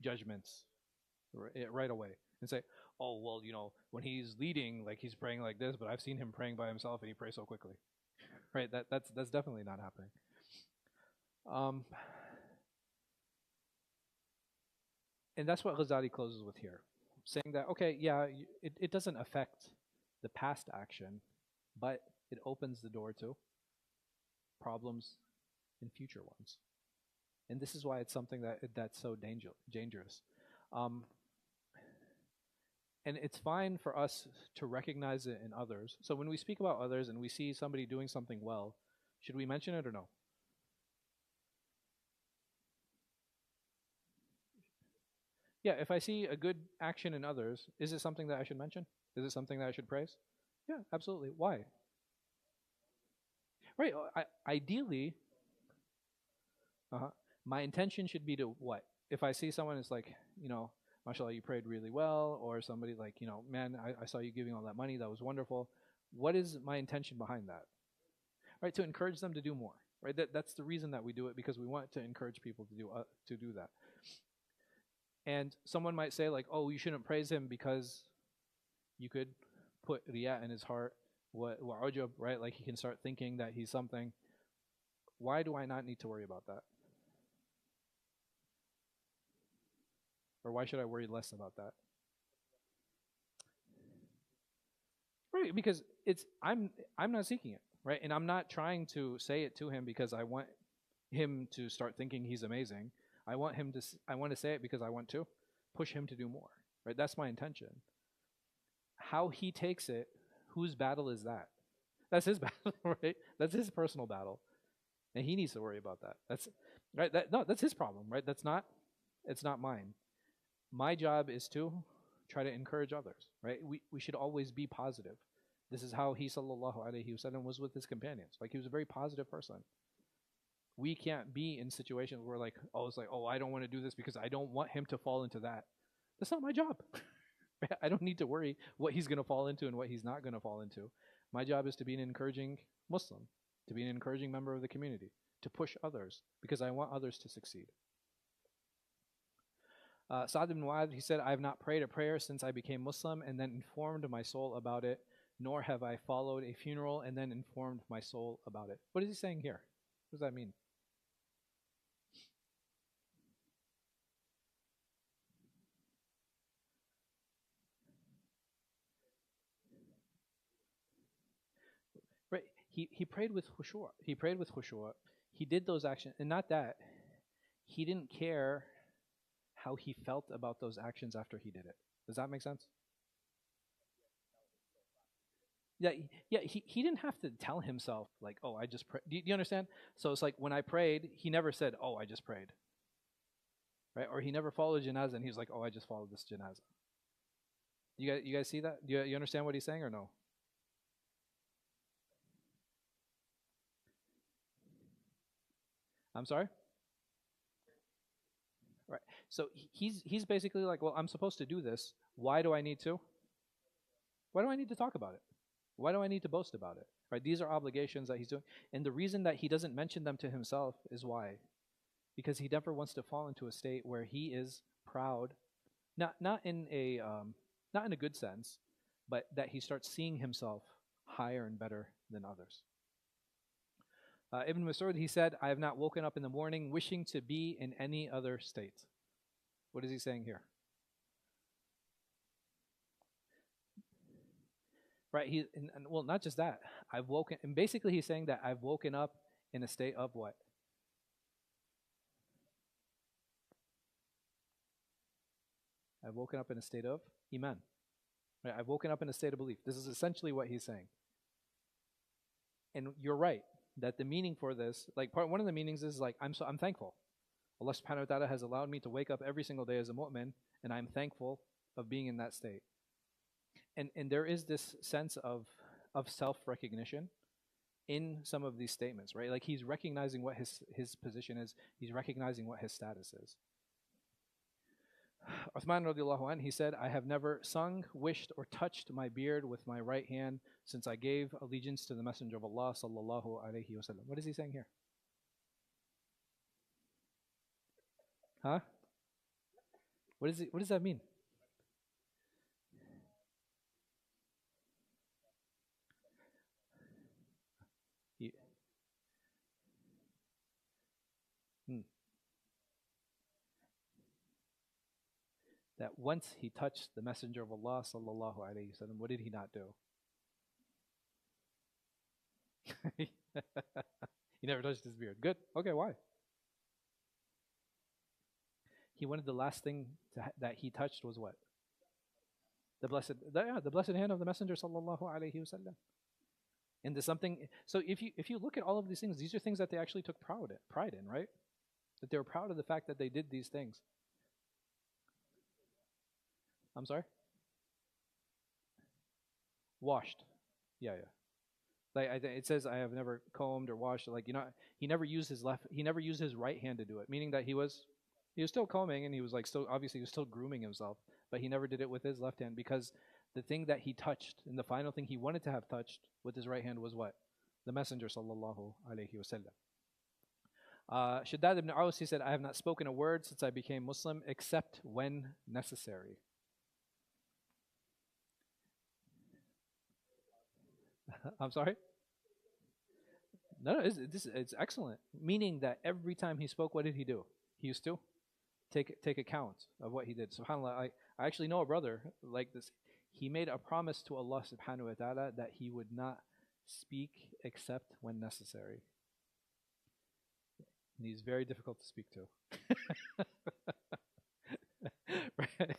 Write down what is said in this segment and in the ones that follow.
judgments right away and say, oh, well, when he's leading, like he's praying like this, but I've seen him praying by himself and he prays so quickly. Right? That's definitely not happening. And that's what Ghazāli closes with here, saying that, okay, yeah, it doesn't affect the past action, but it opens the door to problems in future ones. And this is why it's something that's so dangerous. And it's fine for us to recognize it in others. So when we speak about others and we see somebody doing something well, should we mention it or no? Yeah, if I see a good action in others, is it something that I should mention? Is it something that I should praise? Yeah, absolutely. Why? Right. Ideally, my intention should be to what? If I see someone, it's like, mashallah, you prayed really well, or somebody like, man, I saw you giving all that money, that was wonderful. What is my intention behind that? Right, to encourage them to do more. Right, that's the reason that we do it, because we want to encourage people to do that. And someone might say like, oh, you shouldn't praise him because you could put riyā in his heart, wa'ujab, right? Like he can start thinking that he's something. Why do I not need to worry about that? Or why should I worry less about that? Right, because I'm not seeking it, right? And I'm not trying to say it to him because I want him to start thinking he's amazing. I want to say it because I want to push him to do more, right? That's my intention. How he takes it, whose battle is that? That's his battle, right? That's his personal battle, and he needs to worry about that. That's right. That's his problem, right? It's not mine. My job is to try to encourage others, right? We should always be positive. This is how he sallallahu alaihi wasallam was with his companions. Like he was a very positive person. We can't be in situations where like, I don't want to do this because I don't want him to fall into that. That's not my job. I don't need to worry what he's going to fall into and what he's not going to fall into. My job is to be an encouraging Muslim, to be an encouraging member of the community, to push others because I want others to succeed. Sa'd ibn Mu'adh, he said, I have not prayed a prayer since I became Muslim and then informed my soul about it, nor have I followed a funeral and then informed my soul about it. What is he saying here? What does that mean? Right. He prayed with khushu'. He prayed with khushu'. He did those actions, and not that. He didn't care how he felt about those actions after he did it. Does that make sense? Yeah, he didn't have to tell himself like, oh, I just prayed. Do you understand? So it's like when I prayed, he never said, oh, I just prayed. Right? Or he never followed janazah and he was like, oh, I just followed this janazah. You guys see that? Do you understand what he's saying or no? I'm sorry? Right. So he's basically like, well, I'm supposed to do this. Why do I need to? Why do I need to talk about it? Why do I need to boast about it? Right? These are obligations that he's doing. And the reason that he doesn't mention them to himself is why? Because he never wants to fall into a state where he is proud, not in a good sense, but that he starts seeing himself higher and better than others. Ibn Mas'ud, he said, I have not woken up in the morning wishing to be in any other state. What is he saying here? Right, well, not just that. I've woken, and basically he's saying that I've woken up in a state of what? I've woken up in a state of iman. Right, I've woken up in a state of belief. This is essentially what he's saying. And you're right that the meaning for this, like one of the meanings is like I'm thankful. Allah subhanahu wa ta'ala has allowed me to wake up every single day as a mu'min, and I'm thankful of being in that state. And there is this sense of self-recognition in some of these statements, right? Like he's recognizing what his position is. He's recognizing what his status is. Uthman radiallahu anh, he said, I have never sung, wished, or touched my beard with my right hand since I gave allegiance to the Messenger of Allah sallallahu alayhi wa sallam. What is he saying here? Huh? What does that mean? He, hmm. That once he touched the Messenger of Allah sallallahu alaihi wasallam, what did he not do? He never touched his beard. Good. Okay, why? He wanted the last thing that he touched was what? The blessed hand of the Messenger sallallahu alaihi wasallam. And there's something. So if you look at all of these things, these are things that they actually took pride in, right? That they were proud of the fact that they did these things. I'm sorry. Washed. Yeah, yeah. Like it says, I have never combed or washed. Like he never used his right hand to do it. Meaning that he was still combing and he was like still obviously he was still grooming himself, but he never did it with his left hand because the thing that he touched and the final thing he wanted to have touched with his right hand was what? The Messenger sallallahu alaihi wasallam. Shaddad ibn Aus, he said, I have not spoken a word since I became Muslim except when necessary. I'm sorry? No, it's excellent. Meaning that every time he spoke, what did he do? He used to take account of what he did. SubhanAllah, I actually know a brother like this. He made a promise to Allah subhanahu wa ta'ala that he would not speak except when necessary. And he's very difficult to speak to. Right?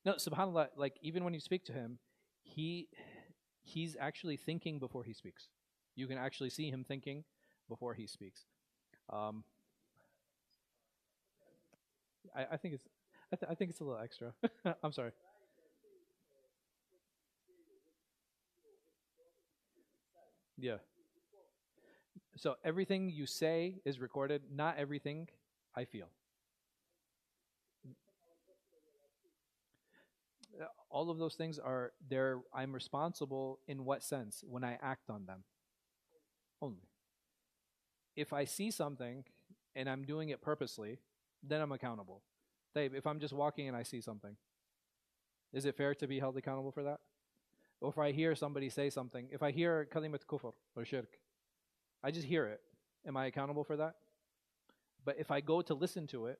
No, SubhanAllah, like even when you speak to him, he's actually thinking before he speaks. You can actually see him thinking before he speaks. I think it's a little extra. I'm sorry. Yeah. So everything you say is recorded. Not everything I feel. All of those things are there. I'm responsible in what sense? When I act on them only. If I see something and I'm doing it purposely, then I'm accountable. Dave, if I'm just walking and I see something, is it fair to be held accountable for that? Or if I hear somebody say something, if I hear kalimat kufr or shirk, I just hear it. Am I accountable for that? But if I go to listen to it,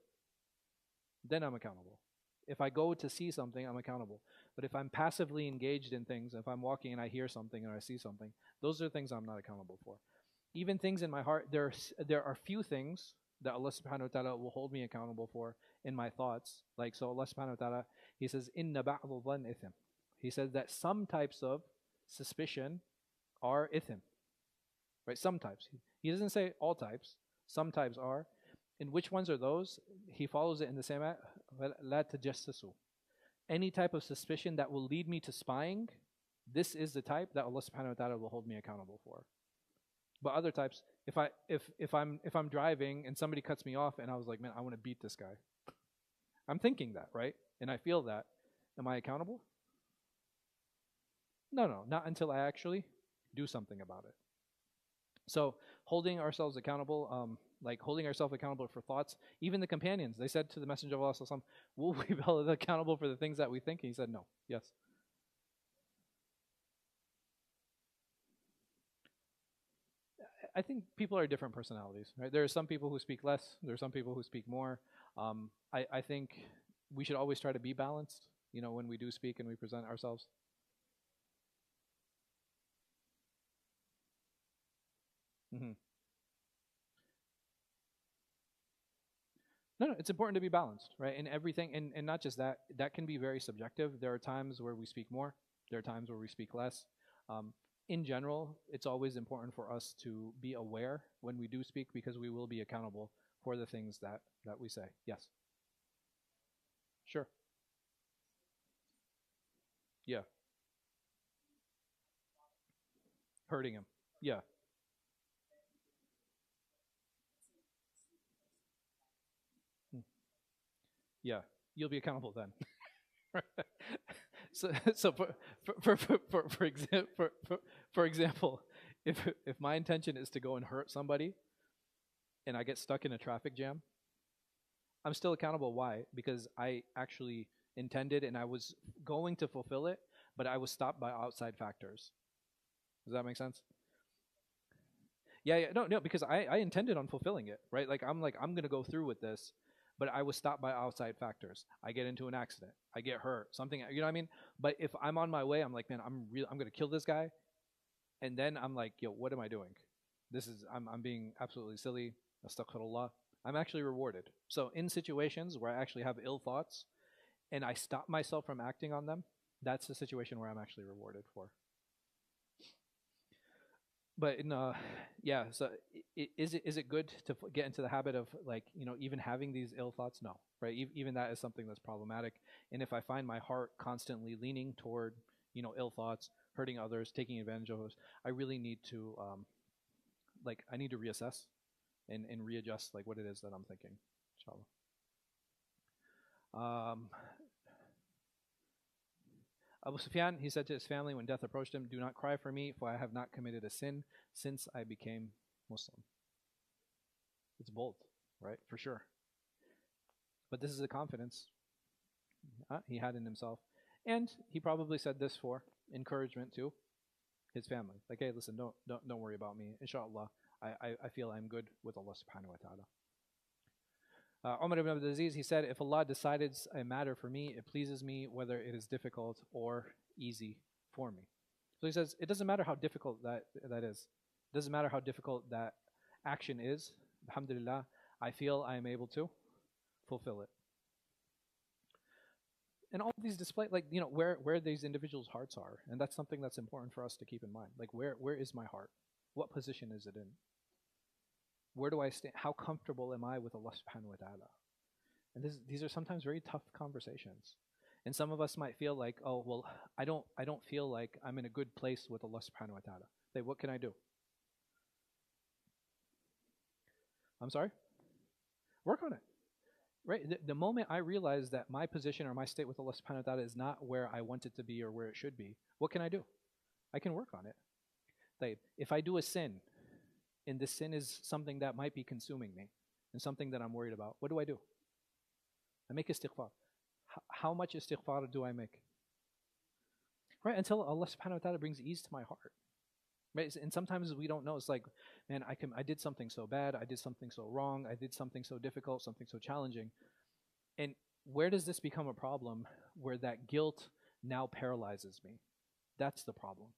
then I'm accountable. If I go to see something, I'm accountable. But if I'm passively engaged in things, if I'm walking and I hear something or I see something, those are things I'm not accountable for. Even things in my heart, there are few things that Allah subhanahu wa ta'ala will hold me accountable for in my thoughts. Like, so Allah subhanahu wa ta'ala, He says, Inna ba'dhu dhann ithim. He says that some types of suspicion are ithim. Right? Some types. He doesn't say all types. Some types are. And which ones are those? He follows it in the same ayah, La tajassasu. Any type of suspicion that will lead me to spying, this is the type that Allah subhanahu wa ta'ala will hold me accountable for. But other types, if I'm driving and somebody cuts me off and I was like, man, I want to beat this guy. I'm thinking that, right? And I feel that. Am I accountable? No, not until I actually do something about it. So holding ourselves accountable, like holding ourselves accountable for thoughts, even the companions, they said to the Messenger of Allah, will we be held accountable for the things that we think? And he said, no. Yes. I think people are different personalities, right? There are some people who speak less. There are some people who speak more. I think we should always try to be balanced, when we do speak and we present ourselves. Mm-hmm. No, it's important to be balanced, right? In everything, and not just that. That can be very subjective. There are times where we speak more. There are times where we speak less. In general, it's always important for us to be aware when we do speak because we will be accountable for the things that we say. Yes. Sure. Yeah. Hurting him. Yeah. Hmm. Yeah. You'll be accountable then. So for example, if my intention is to go and hurt somebody and I get stuck in a traffic jam, I'm still accountable. Why? Because I actually intended and I was going to fulfill it, but I was stopped by outside factors. Does that make sense? Yeah, yeah, no, no, because I intended on fulfilling it, right? Like I'm gonna go through with this, but I was stopped by outside factors. I get into an accident, I get hurt, something, you know what I mean? But if I'm on my way, I'm like, man, I'm gonna kill this guy, and then I'm like, yo, what am I doing? I'm being absolutely silly. Astaghfirullah. I'm actually rewarded. So in situations where I actually have ill thoughts and I stop myself from acting on them, that's the situation where I'm actually rewarded for. But in yeah, so is it good to get into the habit of, like, even having these ill thoughts? No, right? Even that is something that's problematic. And if I find my heart constantly leaning toward ill thoughts, hurting others, taking advantage of others, I really need to I need to reassess and readjust like what it is that I'm thinking. Inshallah. Abu Sufyan, he said to his family when death approached him, "Do not cry for me, for I have not committed a sin since I became Muslim." It's bold, right? For sure. But this is the confidence he had in himself. And he probably said this for encouragement to his family. Like, hey, listen, don't worry about me. Inshallah, I feel I'm good with Allah subhanahu wa ta'ala. Umar ibn Abdul Aziz, he said, if Allah decided a matter for me, it pleases me whether it is difficult or easy for me. So he says, it doesn't matter how difficult that is. It doesn't matter how difficult that action is. Alhamdulillah, I feel I am able to fulfill it. And all of these display, like, where these individuals' hearts are. And that's something that's important for us to keep in mind. Like, where is my heart? What position is it in? Where do I stand? How comfortable am I with Allah subhanahu wa ta'ala? And these are sometimes very tough conversations. And some of us might feel like, oh, well, I don't feel like I'm in a good place with Allah subhanahu wa ta'ala. Like, what can I do? I'm sorry? Work on it. Right? The moment I realize that my position or my state with Allah subhanahu wa ta'ala is not where I want it to be or where it should be, what can I do? I can work on it. Like, if I do a sin, and this sin is something that might be consuming me and something that I'm worried about, what do? I make istighfar. How much istighfar do I make? Right? Until Allah subhanahu wa ta'ala brings ease to my heart. Right? And sometimes we don't know. It's like, man, I did something so bad, I did something so wrong, I did something so difficult, something so challenging. And where does this become a problem? Where that guilt now paralyzes me. That's the problem.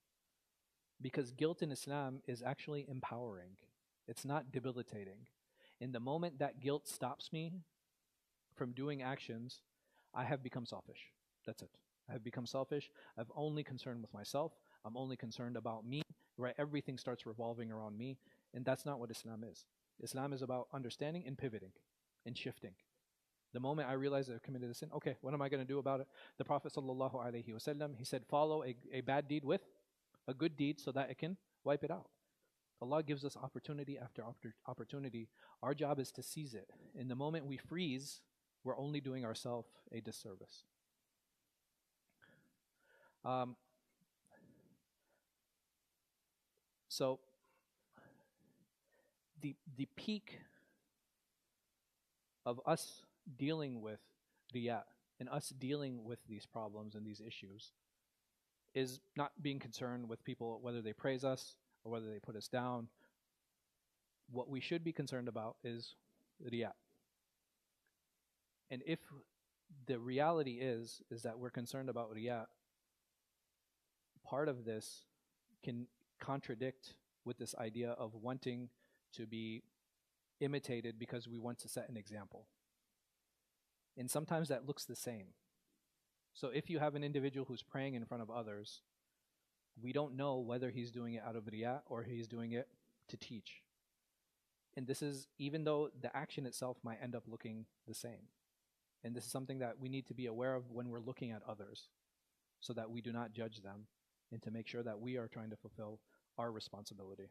Because guilt in Islam is actually empowering. It's not debilitating. In the moment that guilt stops me from doing actions, I have become selfish. That's it. I have become selfish. I'm only concerned with myself. I'm only concerned about me. Right? Everything starts revolving around me. And that's not what Islam is. Islam is about understanding and pivoting and shifting. The moment I realize I've committed a sin, okay, what am I going to do about it? The Prophet ﷺ, he said, follow a bad deed with a good deed so that it can wipe it out. Allah gives us opportunity after opportunity. Our job is to seize it. In the moment we freeze, we're only doing ourselves a disservice. So the peak of us dealing with riyā and us dealing with these problems and these issues is not being concerned with people, whether they praise us or whether they put us down. What we should be concerned about is riyā. And if the reality is that we're concerned about riyā, part of this can contradict with this idea of wanting to be imitated because we want to set an example. And sometimes that looks the same. So if you have an individual who's praying in front of others, we don't know whether he's doing it out of riyā or he's doing it to teach. And this is, even though the action itself might end up looking the same. And this is something that we need to be aware of when we're looking at others, so that we do not judge them, and to make sure that we are trying to fulfill our responsibility.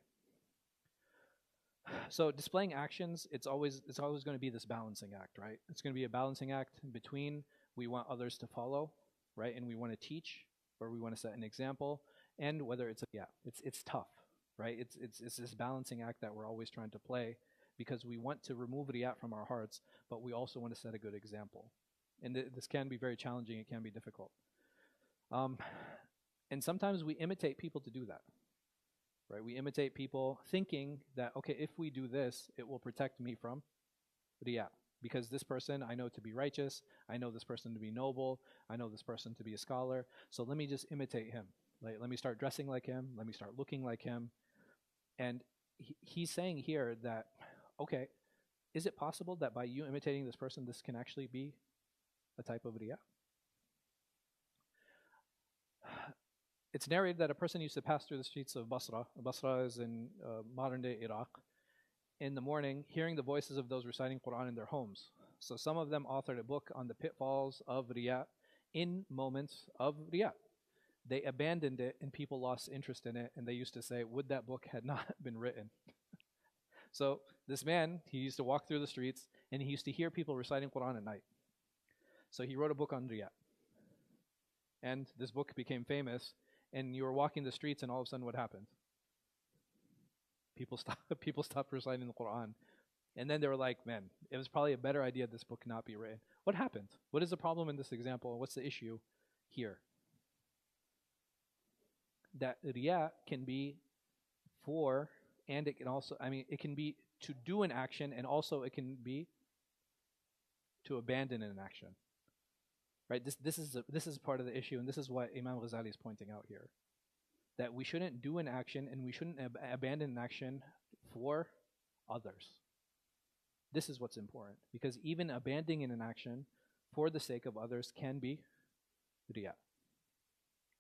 So displaying actions, it's always going to be this balancing act, right? It's going to be a balancing act between we want others to follow, right? And we want to teach, or we want to set an example, and whether it's tough, right? It's this balancing act that we're always trying to play because we want to remove riyat from our hearts, but we also want to set a good example. And this can be very challenging. It can be difficult. And sometimes we imitate people to do that, right? We imitate people thinking that, okay, if we do this, it will protect me from riyat. Because this person I know to be righteous, I know this person to be noble, I know this person to be a scholar, so let me just imitate him. Like, let me start dressing like him, let me start looking like him. And he's saying here that, okay, is it possible that by you imitating this person, this can actually be a type of riyah? It's narrated that a person used to pass through the streets of Basra. Basra is in modern-day Iraq. In the morning, hearing the voices of those reciting Quran in their homes. So some of them authored a book on the pitfalls of riyah in moments of riyah. They abandoned it and people lost interest in it, and they used to say, would that book had not been written. So this man, he used to walk through the streets and he used to hear people reciting Quran at night. So he wrote a book on riyah. And this book became famous, and you were walking the streets and all of a sudden what happened? People stopped reciting the Quran. And then they were like, man, it was probably a better idea this book not be written. What happened? What is the problem in this example? What's the issue here? That riyah can be for, and it can also, it can be to do an action, and also it can be to abandon an action. Right? This is part of the issue, and this is what Imam Ghazāli is pointing out here. That we shouldn't do an action and we shouldn't abandon an action for others. This is what's important, because even abandoning an action for the sake of others can be riyah.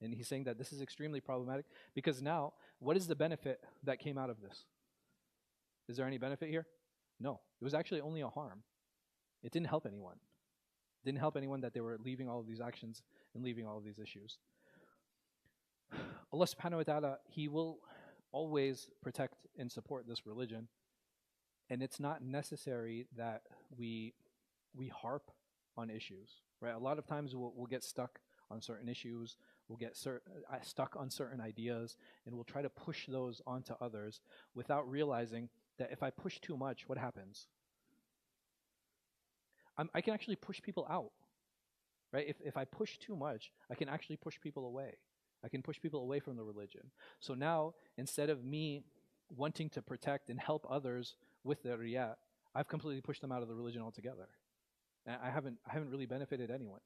And he's saying that this is extremely problematic, because now, what is the benefit that came out of this? Is there any benefit here? No. It was actually only a harm. It didn't help anyone. It didn't help anyone that they were leaving all of these actions and leaving all of these issues. Allah subhanahu wa ta'ala, He will always protect and support this religion. And it's not necessary that we harp on issues, right? A lot of times we'll get stuck on certain issues, we'll get stuck on certain ideas, and we'll try to push those onto others without realizing that if I push too much, what happens? I can actually push people out, right? If I push too much, I can actually push people away. I can push people away from the religion. So now, instead of me wanting to protect and help others with their riyah, I've completely pushed them out of the religion altogether. And I haven't really benefited anyone.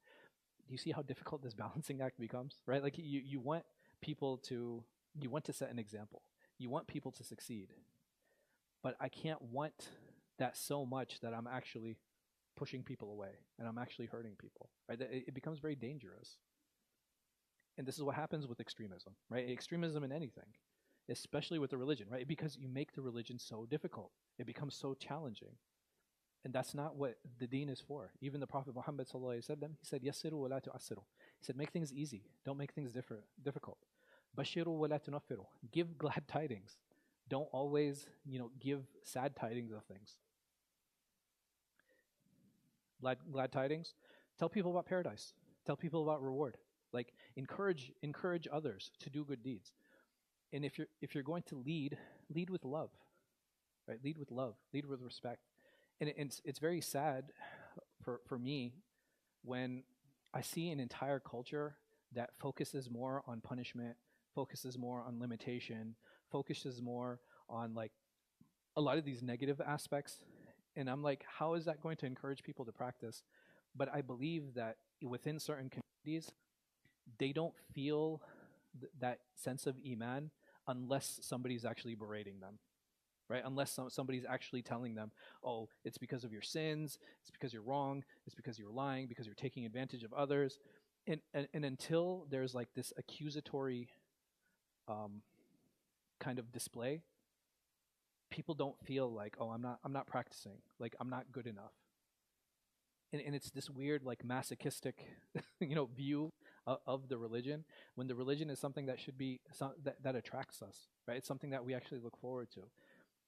Do you see how difficult this balancing act becomes? Right? Like you want to set an example. You want people to succeed. But I can't want that so much that I'm actually pushing people away and I'm actually hurting people. Right? It becomes very dangerous. And this is what happens with extremism, right? Extremism in anything, especially with the religion, right? Because you make the religion so difficult. It becomes so challenging. And that's not what the deen is for. Even the Prophet Muhammad sallallahu alaihi wasallam, he said, "Yassiru wa la tu'assiru." He said, make things easy. Don't make things difficult. Bashiru wa la tunaffiru. Give glad tidings. Don't always, give sad tidings of things. Glad tidings. Tell people about paradise. Tell people about reward. Like encourage others to do good deeds. And if you're going to lead with love, right? Lead with love. Lead with respect. And it's very sad for me when I see an entire culture that focuses more on punishment, focuses more on limitation, focuses more on like a lot of these negative aspects. And I'm like, how is that going to encourage people to practice? But I believe that within certain communities, they don't feel that sense of iman unless somebody's actually berating them, right? Unless somebody's actually telling them, oh, it's because of your sins, it's because you're wrong, it's because you're lying, because you're taking advantage of others. And until there's like this accusatory kind of display, people don't feel like, oh, I'm not practicing, like I'm not good enough. And it's this weird like masochistic view of the religion, when the religion is something that should be that attracts us, right? It's something that we actually look forward to.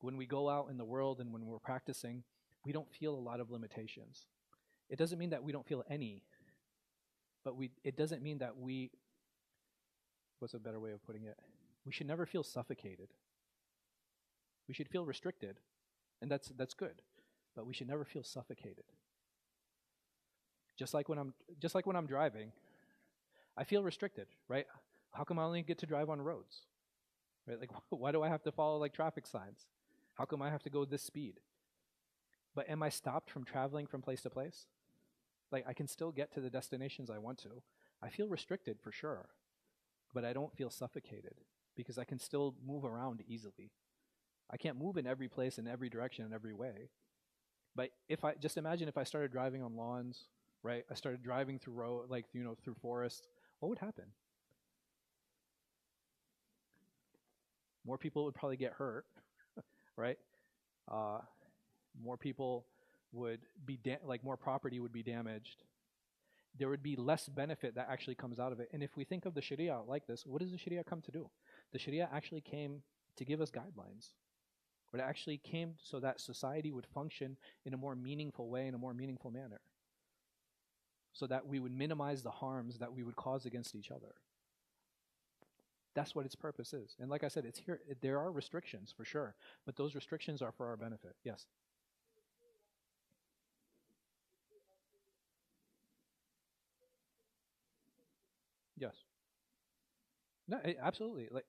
When we go out in the world and when we're practicing, we don't feel a lot of limitations. It doesn't mean that we don't feel any, but it doesn't mean that what's a better way of putting it? We should never feel suffocated. We should feel restricted, And that's good. But we should never feel suffocated. Just like when I'm driving, I feel restricted, right? How come I only get to drive on roads? Right? Like, why do I have to follow like traffic signs? How come I have to go this speed? But am I stopped from traveling from place to place? Like, I can still get to the destinations I want to. I feel restricted for sure, but I don't feel suffocated because I can still move around easily. I can't move in every place, in every direction, in every way. But if I just imagine if I started driving on lawns, right? I started driving through through forests, what would happen? More people would probably get hurt, right? More people would be more property would be damaged. There would be less benefit that actually comes out of it. And if we think of the Sharia like this, what does the Sharia come to do? The Sharia actually came to give us guidelines. But it actually came so that society would function in a more meaningful way, in a more meaningful manner. So that we would minimize the harms that we would cause against each other. That's what its purpose is. And like I said, it's here. There are restrictions for sure, but those restrictions are for our benefit. Yes. Yes. No, absolutely. Like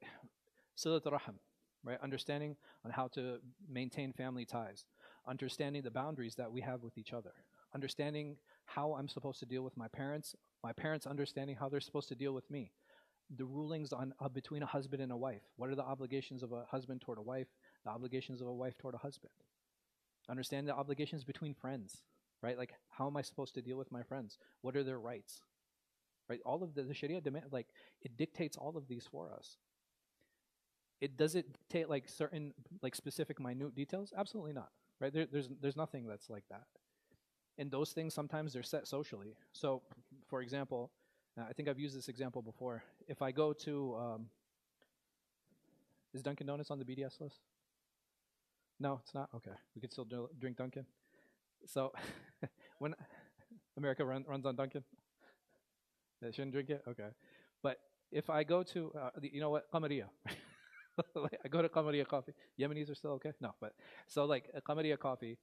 silat rahim, right? Understanding on how to maintain family ties, understanding the boundaries that we have with each other, understanding how I'm supposed to deal with my parents understanding how they're supposed to deal with me, the rulings on between a husband and a wife. What are the obligations of a husband toward a wife, the obligations of a wife toward a husband? Understand the obligations between friends, right? Like, how am I supposed to deal with my friends? What are their rights? Right? All of the Sharia demand, like, it dictates all of these for us. It does it dictate like certain like specific minute details? Absolutely not. Right? There's nothing that's like that. And those things sometimes they're set socially. So, for example, I think I've used this example before. If I go to, is Dunkin' Donuts on the BDS list? No, it's not? Okay. We could still drink Dunkin'. So, when America runs on Dunkin'? They shouldn't drink it? Okay. But if I go to, you know what, Qamariya. I go to Qamariya Coffee. Yemenis are still okay? No, but, so like a Qamariya Coffee,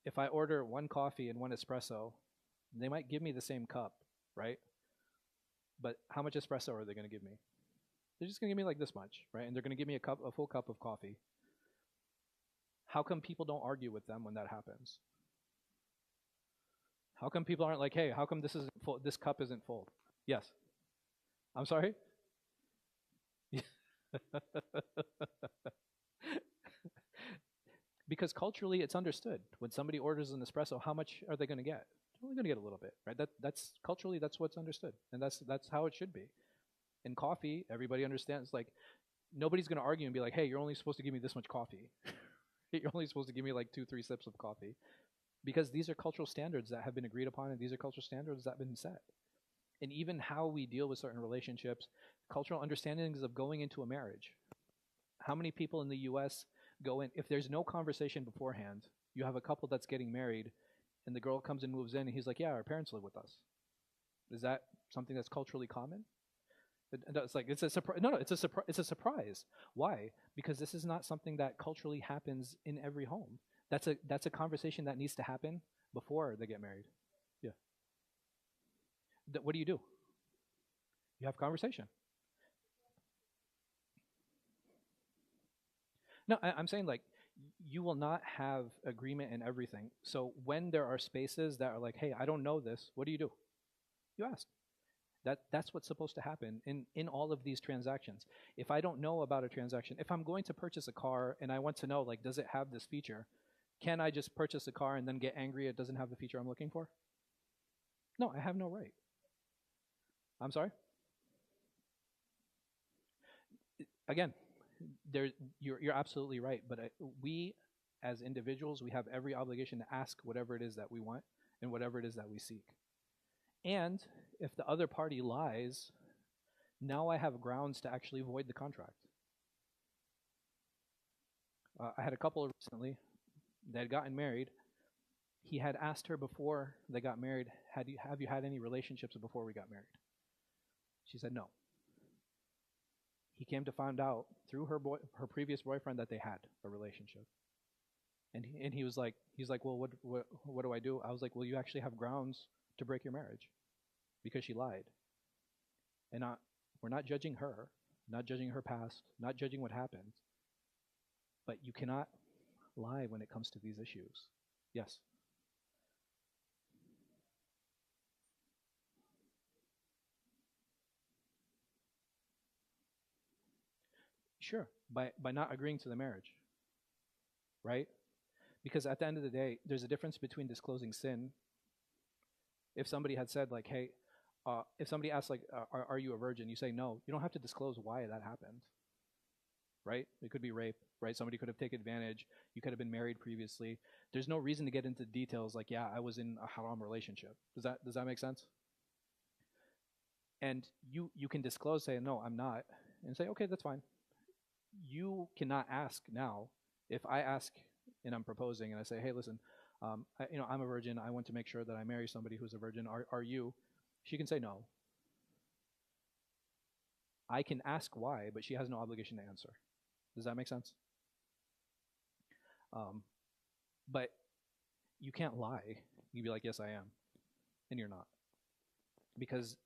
if I order one coffee and one espresso, they might give me the same cup, right? But how much espresso are they going to give me? They're just going to give me like this much, right? And they're going to give me a full cup of coffee. How come people don't argue with them when that happens? How come people aren't like, hey, how come this cup isn't full? Yes. I'm sorry? Because culturally it's understood. When somebody orders an espresso, how much are they going to get? They're only going to get a little bit, right? That's culturally, that's what's understood. And that's how it should be. In coffee, everybody understands, like, nobody's going to argue and be like, hey, you're only supposed to give me this much coffee. You're only supposed to give me like 2-3 sips of coffee. Because these are cultural standards that have been agreed upon, and these are cultural standards that have been set. And even how we deal with certain relationships, cultural understandings of going into a marriage. How many people in the US go in, if there's no conversation beforehand, you have a couple that's getting married, and the girl comes and moves in, and he's like, yeah, our parents live with us. Is that something that's culturally common? It's like, it's a surprise. No, it's a surprise. Why? Because this is not something that culturally happens in every home. That's a conversation that needs to happen before they get married. Yeah. What do? You have conversation. No, I'm saying, like, you will not have agreement in everything. So when there are spaces that are like, hey, I don't know this, what do? You ask. That's what's supposed to happen in all of these transactions. If I don't know about a transaction, if I'm going to purchase a car and I want to know, like, does it have this feature? Can I just purchase a car and then get angry it doesn't have the feature I'm looking for? No, I have no right. I'm sorry? Again, you're absolutely right, but we as individuals, we have every obligation to ask whatever it is that we want and whatever it is that we seek. And if the other party lies, now I have grounds to actually void the contract. I had a couple recently that had gotten married. He had asked her before they got married, have you had any relationships before we got married? She said no. He came to find out through her previous boyfriend that they had a relationship. And he's like, well, what do I do? I was like, well, you actually have grounds to break your marriage because she lied. And we're not judging her, not judging her past, not judging what happened, but you cannot lie when it comes to these issues. Yes. Sure, by not agreeing to the marriage, right? Because at the end of the day, there's a difference between disclosing sin. If somebody had said like, hey, if somebody asks like, are you a virgin? You say no. You don't have to disclose why that happened, right? It could be rape, right? Somebody could have taken advantage. You could have been married previously. There's no reason to get into details like, yeah, I was in a haram relationship. Does that make sense? And you can disclose, say no, I'm not, and say okay, that's fine. You cannot ask now. If I ask and I'm proposing and I say, hey, listen, I'm a virgin. I want to make sure that I marry somebody who's a virgin. Are you? She can say no. I can ask why, but she has no obligation to answer. Does that make sense? But you can't lie. You'd be like, yes, I am, and you're not, because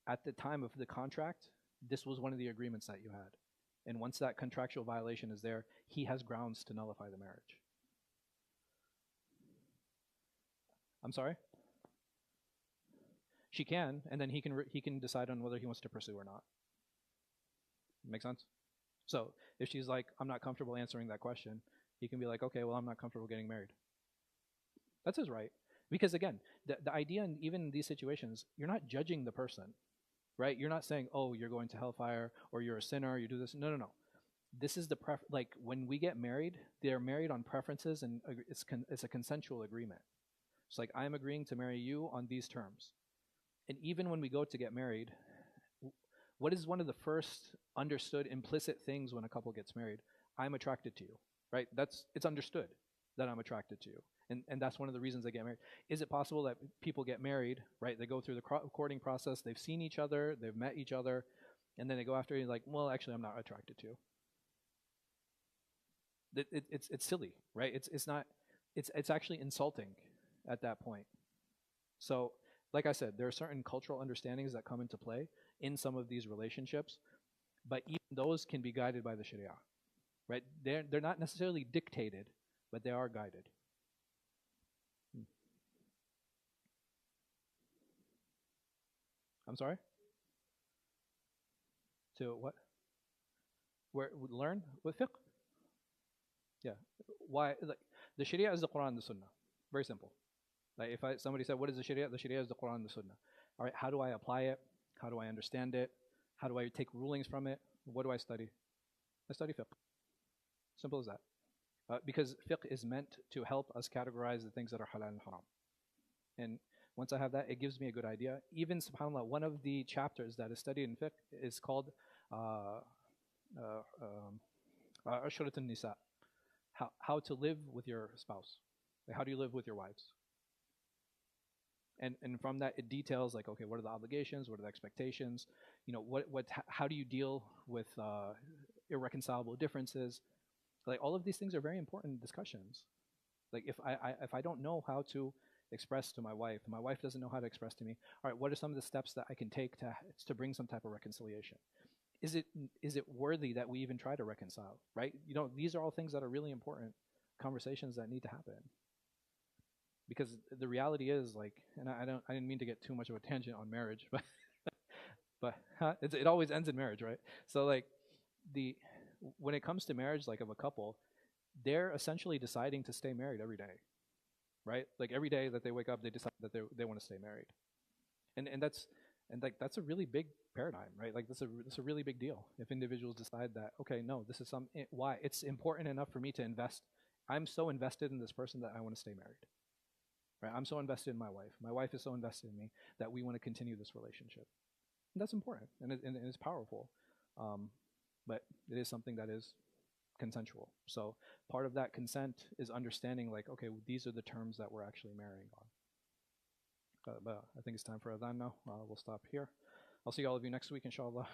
at the time of the contract, this was one of the agreements that you had. And once that contractual violation is there, he has grounds to nullify the marriage. I'm sorry? She can, and then he can decide on whether he wants to pursue or not. Make sense? So if she's like, I'm not comfortable answering that question, he can be like, okay, well, I'm not comfortable getting married. That's his right. Because again, the idea, in even in these situations, you're not judging the person, right? You're not saying, oh, you're going to hellfire, or you're a sinner, you do this. No, no, no. This is the like when we get married, they're married on preferences, and it's a consensual agreement. It's like, I'm agreeing to marry you on these terms. And even when we go to get married, what is one of the first understood implicit things when a couple gets married? I'm attracted to you, right? It's understood that I'm attracted to you. And that's one of the reasons they get married. Is it possible that people get married, right? They go through the courting process, they've seen each other, they've met each other, and then they go after you like, well, actually, I'm not attracted to you. It's silly, right? It's actually insulting at that point. So, like I said, there are certain cultural understandings that come into play in some of these relationships, but even those can be guided by the Sharia, right? They're not necessarily dictated, but they are guided. I'm sorry? To what? Where learn with fiqh? Yeah. Why? Like, the Sharia is the Quran and the Sunnah. Very simple. Like if somebody said, "What is the Sharia?" The Sharia is the Quran and the Sunnah. All right. How do I apply it? How do I understand it? How do I take rulings from it? What do I study? I study fiqh. Simple as that. Because fiqh is meant to help us categorize the things that are halal and haram. And once I have that, it gives me a good idea. Even, subhanAllah, one of the chapters that is studied in fiqh is called Ashrat al-Nisa, how to live with your spouse. Like, how do you live with your wives? And from that, it details like, okay, what are the obligations? What are the expectations? You know, how do you deal with irreconcilable differences? Like, all of these things are very important discussions. Like, if I don't know how to express to my wife doesn't know how to express to me, all right, what are some of the steps that I can take to bring some type of reconciliation? Is it worthy that we even try to reconcile, right? You know, these are all things that are really important conversations that need to happen. Because the reality is, like, and I didn't mean to get too much of a tangent on marriage, but it always ends in marriage, right? So like when it comes to marriage, like of a couple, they're essentially deciding to stay married every day, right? Like every day that they wake up, they decide that they want to stay married, and that's a really big paradigm, right? Like that's a really big deal if individuals decide that, okay, no, this is why it's important enough for me to invest. I'm so invested in this person that I want to stay married. Right? I'm so invested in my wife. My wife is so invested in me that we want to continue this relationship. And that's important, and it's powerful. But it is something that is consensual. So part of that consent is understanding, like, okay, these are the terms that we're actually marrying on. But I think it's time for adhan now. We'll stop here. I'll see all of you next week, inshallah.